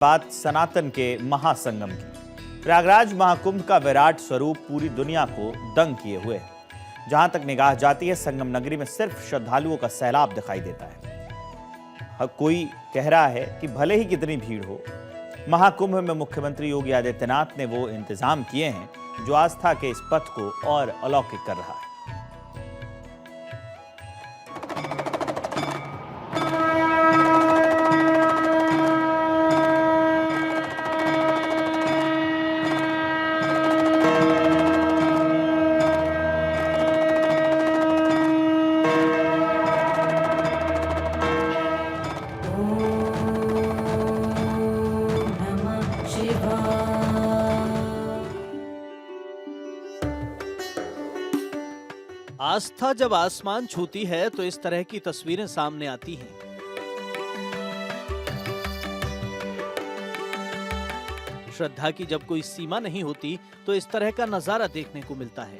बात सनातन के महासंगम की। प्रयागराज महाकुंभ का विराट स्वरूप पूरी दुनिया को दंग किए हुए है। जहां तक निगाह जाती है, संगम नगरी में सिर्फ श्रद्धालुओं का सैलाब दिखाई देता है। कोई कह रहा है कि भले ही कितनी भीड़ हो, महाकुंभ में मुख्यमंत्री योगी आदित्यनाथ ने वो इंतजाम किए हैं जो आस्था के इस पथ को और अलौकिक कर रहा है। आस्था जब आसमान छूती है तो इस तरह की तस्वीरें सामने आती हैं। श्रद्धा की जब कोई सीमा नहीं होती तो इस तरह का नजारा देखने को मिलता है।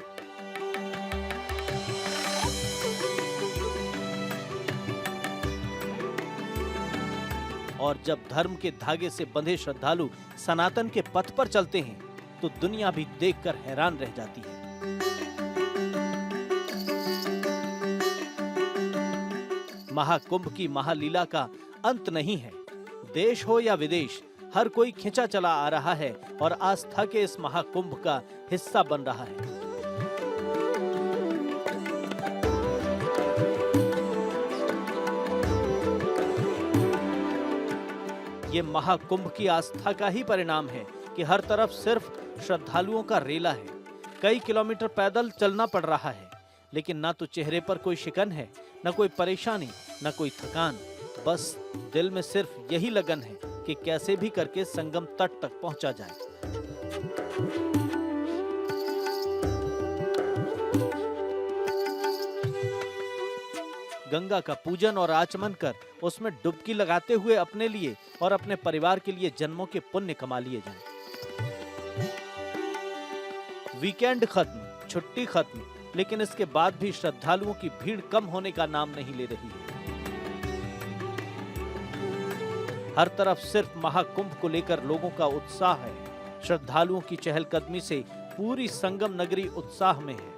और जब धर्म के धागे से बंधे श्रद्धालु सनातन के पथ पर चलते हैं तो दुनिया भी देखकर हैरान रह जाती है। महाकुंभ की महालीला का अंत नहीं है। देश हो या विदेश, हर कोई खिंचा चला आ रहा है और आस्था के इस महाकुंभ का हिस्सा बन रहा है। ये महाकुंभ की आस्था का ही परिणाम है कि हर तरफ सिर्फ श्रद्धालुओं का रेला है। कई किलोमीटर पैदल चलना पड़ रहा है, लेकिन ना तो चेहरे पर कोई शिकन है, न कोई परेशानी, न कोई थकान। बस दिल में सिर्फ यही लगन है कि कैसे भी करके संगम तट तक पहुंचा जाए। गंगा का पूजन और आचमन कर उसमें डुबकी लगाते हुए अपने लिए और अपने परिवार के लिए जन्मों के पुण्य कमा लिए जाएं। वीकेंड खत्म, छुट्टी खत्म, लेकिन इसके बाद भी श्रद्धालुओं की भीड़ कम होने का नाम नहीं ले रही है। हर तरफ सिर्फ महाकुंभ को लेकर लोगों का उत्साह है। श्रद्धालुओं की चहलकदमी से पूरी संगम नगरी उत्साह में है।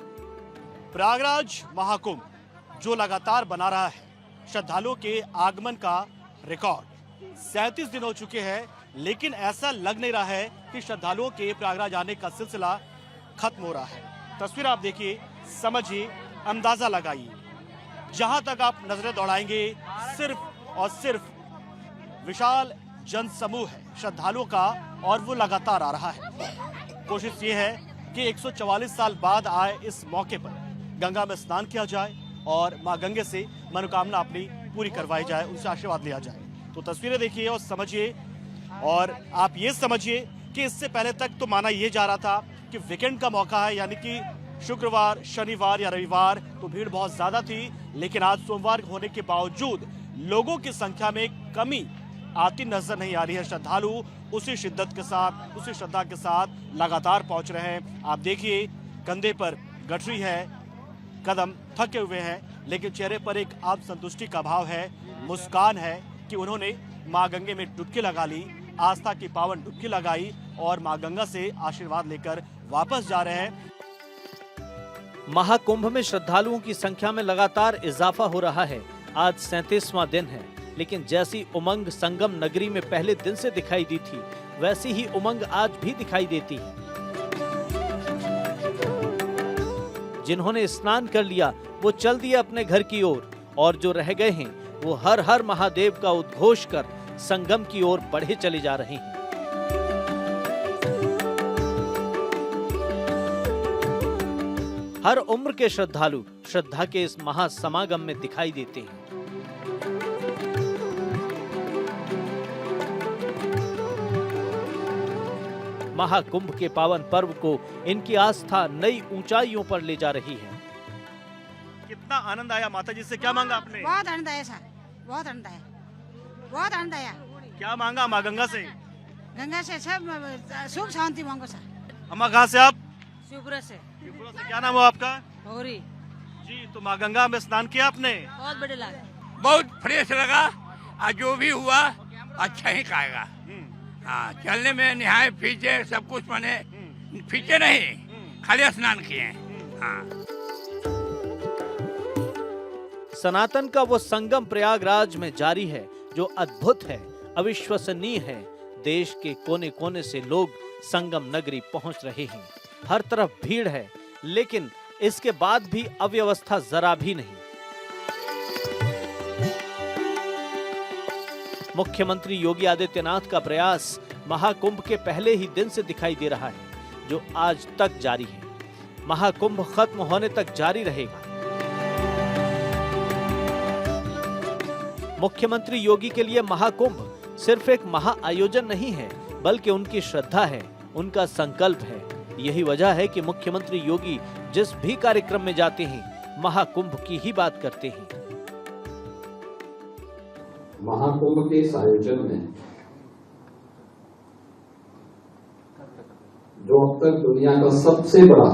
प्रयागराज महाकुंभ जो लगातार बना रहा है श्रद्धालुओं के आगमन का रिकॉर्ड। 37 दिन हो चुके हैं, लेकिन ऐसा लग नहीं रहा है कि श्रद्धालुओं के प्रयागराज आने का सिलसिला खत्म हो रहा है। तस्वीर आप देखिए, समझिए, अंदाजा लगाइए। जहां तक आप नजरें दौड़ाएंगे सिर्फ और सिर्फ विशाल जन समूह है श्रद्धालुओं का, और वो लगातार आ रहा है। कोशिश ये है कि 144 साल बाद आए इस मौके पर गंगा में स्नान किया जाए और मां गंगे से मनोकामना अपनी पूरी करवाई जाए, उनसे आशीर्वाद लिया जाए। तो तस्वीरें देखिए और समझिए, और आप ये समझिए कि इससे पहले तक तो माना यह जा रहा था कि वीकेंड का मौका है, यानी कि शुक्रवार, शनिवार या रविवार तो भीड़ बहुत ज्यादा थी, लेकिन आज सोमवार होने के बावजूद लोगों की संख्या में कमी आती नजर नहीं आ रही है। श्रद्धालु उसी शिद्दत के साथ, उसी श्रद्धा के साथ लगातार पहुंच रहे हैं। आप देखिए, कंधे पर गठरी है, कदम थके हुए हैं, लेकिन चेहरे पर एक आत्म संतुष्टि का भाव है, मुस्कान है कि उन्होंने मां गंगे में डुबकी लगा ली, आस्था की पावन डुबकी लगाई और मां गंगा से आशीर्वाद लेकर वापस जा रहे हैं। महाकुंभ में श्रद्धालुओं की संख्या में लगातार इजाफा हो रहा है। आज 37वां दिन है, लेकिन जैसी उमंग संगम नगरी में पहले दिन से दिखाई दी थी, वैसी ही उमंग आज भी दिखाई देती है। जिन्होंने स्नान कर लिया वो चल दिए अपने घर की ओर, और जो रह गए हैं वो हर हर महादेव का उद्घोष कर संगम की ओर बढ़े चले जा रहे हैं। हर उम्र के श्रद्धालु श्रद्धा के इस महासमागम में दिखाई देते हैं। महाकुंभ के पावन पर्व को इनकी आस्था नई ऊंचाइयों पर ले जा रही है। कितना आनंद आया माता जी से, क्या मांगा आपने? बहुत आनंद आया सर, बहुत आनंद आया, बहुत आनंद आया। क्या मांगा माँ गंगा से? गंगा से सब सुख शांति मांगो सर। अम्मा कहाँ से आप? शिवपुरा से। शिवपुरा से। क्या नाम है आपका? गौरी जी। तो माँ गंगा में स्नान किया आपने? बहुत बढ़िया लगा, बहुत फ्रेश लगा, और जो भी हुआ अच्छा ही खाएगा। हाँ, चलने में नहाए फीचे सब कुछ बने, फीचे नहीं, खाली स्नान किए हैं। हाँ। सनातन का वो संगम प्रयागराज में जारी है जो अद्भुत है, अविश्वसनीय है। देश के कोने कोने से लोग संगम नगरी पहुंच रहे हैं। हर तरफ भीड़ है, लेकिन इसके बाद भी अव्यवस्था जरा भी नहीं। मुख्यमंत्री योगी आदित्यनाथ का प्रयास महाकुंभ के पहले ही दिन से दिखाई दे रहा है, जो आज तक जारी है। महाकुंभ खत्म होने तक जारी रहेगा। मुख्यमंत्री योगी के लिए महाकुंभ सिर्फ एक महाआयोजन नहीं है, बल्कि उनकी श्रद्धा है, उनका संकल्प है। यही वजह है कि मुख्यमंत्री योगी जिस भी कार्यक्रम में जाते हैं, महाकुंभ की ही बात करते हैं। महाकुंभ के इस आयोजन में जो अब तक दुनिया का सबसे बड़ा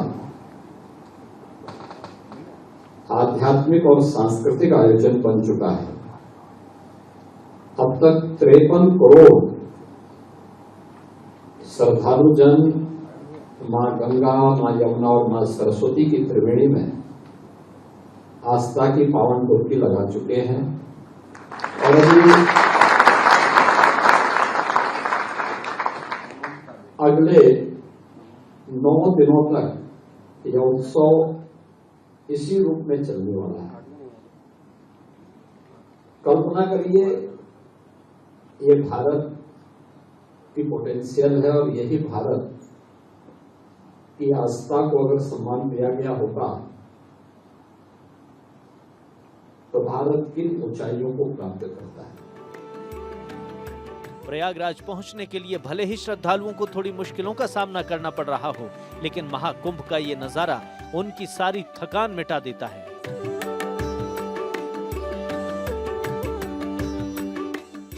आध्यात्मिक और सांस्कृतिक आयोजन बन चुका है। अब तक 53 करोड़ श्रद्धालु जन मां गंगा, मां यमुना और मां सरस्वती की त्रिवेणी में आस्था की पावन डुबकी लगा चुके हैं और अभी अगले 9 दिनों तक यह उत्सव इसी रूप में चलने वाला है। कल्पना करिए, ये भारत की पोटेंशियल है और यही भारत की आस्था को अगर सम्मान दिया गया होगा तो भारत किन ऊंचाइयों को प्राप्त करता है। प्रयागराज पहुंचने के लिए भले ही श्रद्धालुओं को थोड़ी मुश्किलों का सामना करना पड़ रहा हो, लेकिन महाकुंभ का ये नजारा उनकी सारी थकान मिटा देता है।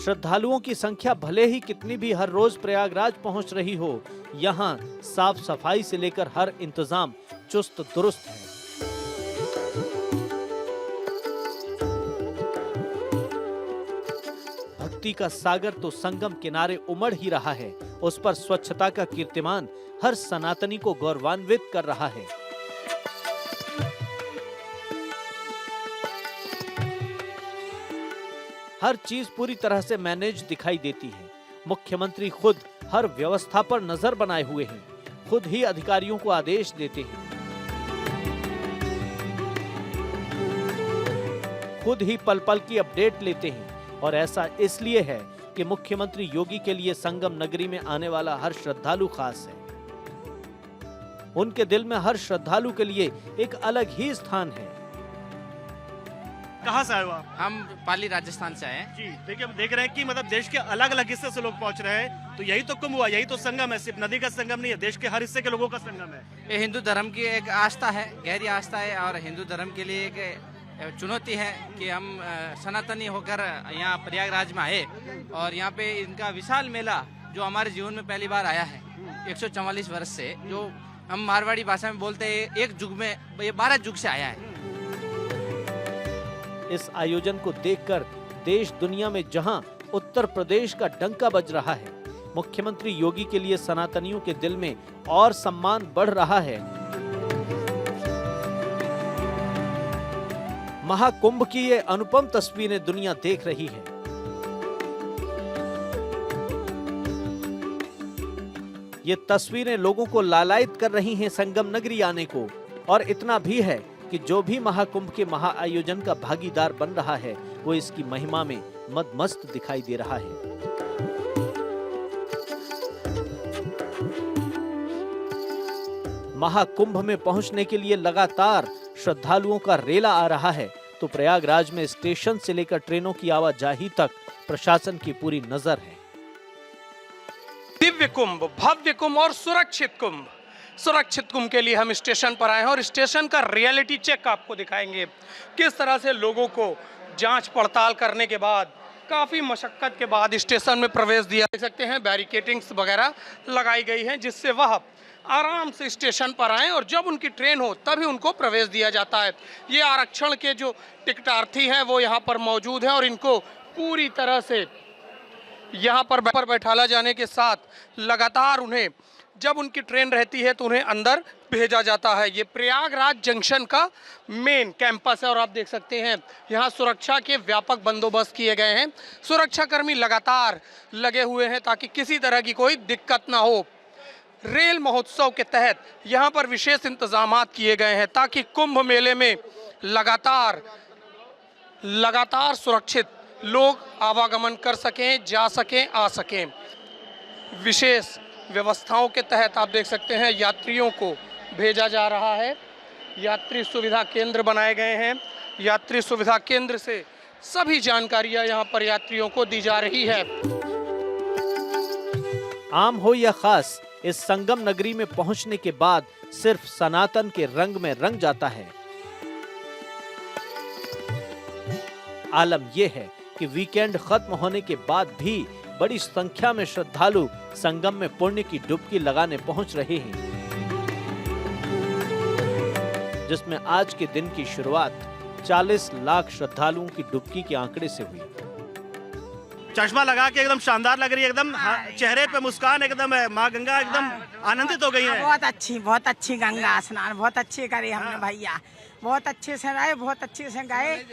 श्रद्धालुओं की संख्या भले ही कितनी भी हर रोज प्रयागराज पहुंच रही हो, यहाँ साफ सफाई से लेकर हर इंतजाम चुस्त दुरुस्त है। भक्ति का सागर तो संगम किनारे उमड़ ही रहा है, उस पर स्वच्छता का कीर्तिमान हर सनातनी को गौरवान्वित कर रहा है। हर चीज पूरी तरह से मैनेज दिखाई देती है। मुख्यमंत्री खुद हर व्यवस्था पर नजर बनाए हुए हैं, खुद ही अधिकारियों को आदेश देते हैं, खुद ही पल पल की अपडेट लेते हैं। और ऐसा इसलिए है कि मुख्यमंत्री योगी के लिए संगम नगरी में आने वाला हर श्रद्धालु खास है। उनके दिल में हर श्रद्धालु के लिए एक अलग ही स्थान है। कहाँ से आए हो आप? हम पाली राजस्थान से आए हैं। जी, देखिए हम देख रहे हैं कि मतलब देश के अलग अलग हिस्से से लोग पहुंच रहे हैं, तो यही तो कुंभ हुआ, यही तो संगम है। सिर्फ नदी का संगम नहीं है, देश के हर हिस्से के लोगों का संगम है। ये हिंदू धर्म की एक आस्था है, गहरी आस्था है, और हिंदू धर्म के लिए एक चुनौती है कि हम सनातनी होकर यहाँ प्रयागराज में आए और यहाँ पे इनका विशाल मेला जो हमारे जीवन में पहली बार आया है 144 वर्ष से, जो हम मारवाड़ी भाषा में बोलते हैं एक युग में, ये 12 युग से आया है। इस आयोजन को देखकर देश दुनिया में जहां उत्तर प्रदेश का डंका बज रहा है, मुख्यमंत्री योगी के लिए सनातनियों के दिल में और सम्मान बढ़ रहा है। महाकुंभ की ये अनुपम तस्वीरें दुनिया देख रही है। ये तस्वीरें लोगों को लालायित कर रही हैं संगम नगरी आने को, और इतना भी है कि जो भी महाकुंभ के महाआयोजन का भागीदार बन रहा है, वो इसकी महिमा में मदमस्त दिखाई दे रहा है। महाकुंभ में पहुंचने के लिए लगातार श्रद्धालुओं का रेला आ रहा है, तो प्रयागराज में स्टेशन से लेकर ट्रेनों की आवाजाही तक प्रशासन की पूरी नजर है। दिव्य कुंभ, भव्य कुंभ और सुरक्षित कुंभ। सुरक्षित कुंभ के लिए हम स्टेशन पर आए हैं और स्टेशन का रियलिटी चेक आपको दिखाएंगे। किस तरह से लोगों को जांच पड़ताल करने के बाद, काफ़ी मशक्कत के बाद स्टेशन में प्रवेश दिया। देख सकते हैं बैरिकेटिंग्स वगैरह लगाई गई हैं, जिससे वह आराम से स्टेशन पर आएँ और जब उनकी ट्रेन हो तभी उनको प्रवेश दिया जाता है। ये आरक्षण के जो टिकटार्थी हैं वो यहाँ पर मौजूद हैं और इनको पूरी तरह से यहाँ पर बैठाला जाने के साथ लगातार उन्हें जब उनकी ट्रेन रहती है तो उन्हें अंदर भेजा जाता है। ये प्रयागराज जंक्शन का मेन कैंपस है और आप देख सकते हैं यहाँ सुरक्षा के व्यापक बंदोबस्त किए गए हैं। सुरक्षाकर्मी लगातार लगे हुए हैं ताकि किसी तरह की कोई दिक्कत ना हो। रेल महोत्सव के तहत यहाँ पर विशेष इंतजामात किए गए हैं ताकि कुंभ मेले में लगातार सुरक्षित लोग आवागमन कर सकें, जा सकें, आ सकें। विशेष व्यवस्थाओं के तहत आप देख सकते हैं यात्रियों को भेजा जा रहा है। यात्री सुविधा केंद्र बनाए गए हैं। यात्री सुविधा केंद्र से सभी जानकारियां यहाँ पर यात्रियों को दी जा रही है। आम हो या खास, इस संगम नगरी में पहुंचने के बाद सिर्फ सनातन के रंग में रंग जाता है। आलम यह है कि वीकेंड खत्म होने के बाद भी बड़ी संख्या में श्रद्धालु संगम में पुण्य की डुबकी लगाने पहुंच रहे हैं, जिसमें आज के दिन की शुरुआत 40 लाख श्रद्धालुओं की डुबकी के आंकड़े से हुई। चश्मा लगा के एकदम शानदार लग रही है, एकदम चेहरे पे मुस्कान, एकदम माँ गंगा एकदम आनंदित हो गई है। बहुत अच्छी गंगा स्नान बहुत अच्छी करी हमने भैया, बहुत अच्छे से रहे, बहुत अच्छे से गए।